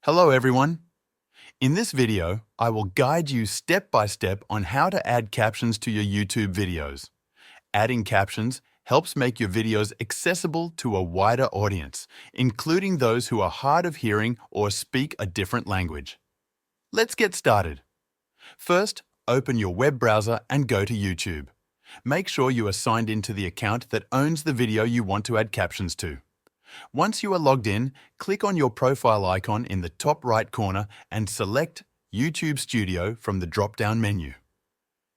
Hello everyone. In this video, I will guide you step by step on how to add captions to your YouTube videos. Adding captions helps make your videos accessible to a wider audience, including those who are hard of hearing or speak a different language. Let's get started. First, open your web browser and go to YouTube. Make sure you are signed into the account that owns the video you want to add captions to. Once you are logged in, click on your profile icon in the top right corner and select YouTube Studio from the drop-down menu.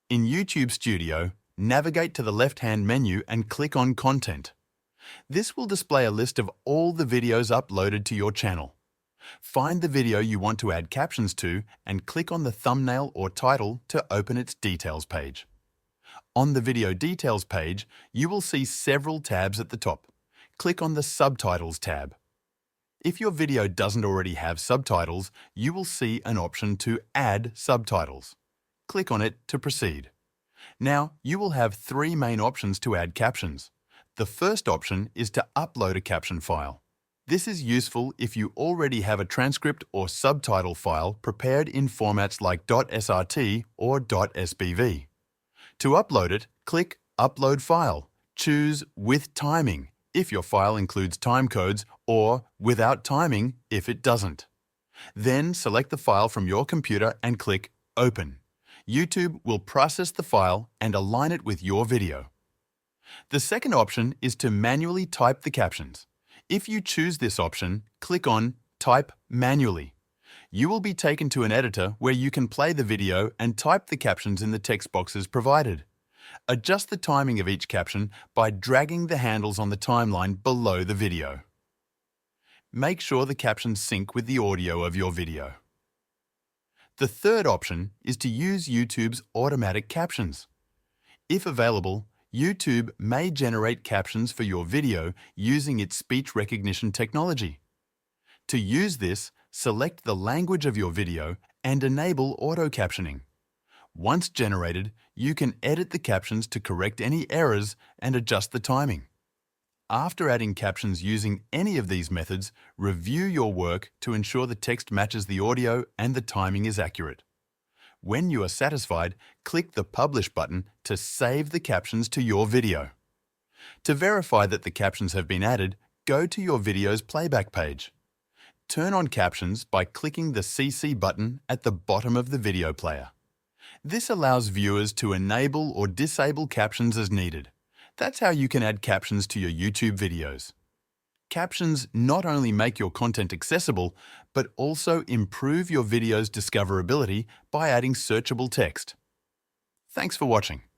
In YouTube Studio, navigate to the left-hand menu and click on Content. This will display a list of all the videos uploaded to your channel. Find the video you want to add captions to and click on the thumbnail or title to open its details page. On the video details page, you will see several tabs at the top. Click on the Subtitles tab. If your video doesn't already have subtitles, you will see an option to add subtitles. Click on it to proceed. Now, you will have three main options to add captions. The first option is to upload a caption file. This is useful if you already have a transcript or subtitle file prepared in formats like .srt or .sbv. To upload it, click Upload File. Choose With Timing if your file includes timecodes, or without timing if it doesn't. Then select the file from your computer and click Open. YouTube will process the file and align it with your video. The second option is to manually type the captions. If you choose this option, click on Type Manually. You will be taken to an editor where you can play the video and type the captions in the text boxes provided. Adjust the timing of each caption by dragging the handles on the timeline below the video. Make sure the captions sync with the audio of your video. The third option is to use YouTube's automatic captions. If available, YouTube may generate captions for your video using its speech recognition technology. To use this, select the language of your video and enable auto captioning. Once generated, you can edit the captions to correct any errors and adjust the timing. After adding captions using any of these methods, review your work to ensure the text matches the audio and the timing is accurate. When you are satisfied, click the Publish button to save the captions to your video. To verify that the captions have been added, go to your video's playback page. Turn on captions by clicking the CC button at the bottom of the video player. This allows viewers to enable or disable captions as needed. That's how you can add captions to your YouTube videos. Captions not only make your content accessible, but also improve your video's discoverability by adding searchable text. Thanks for watching.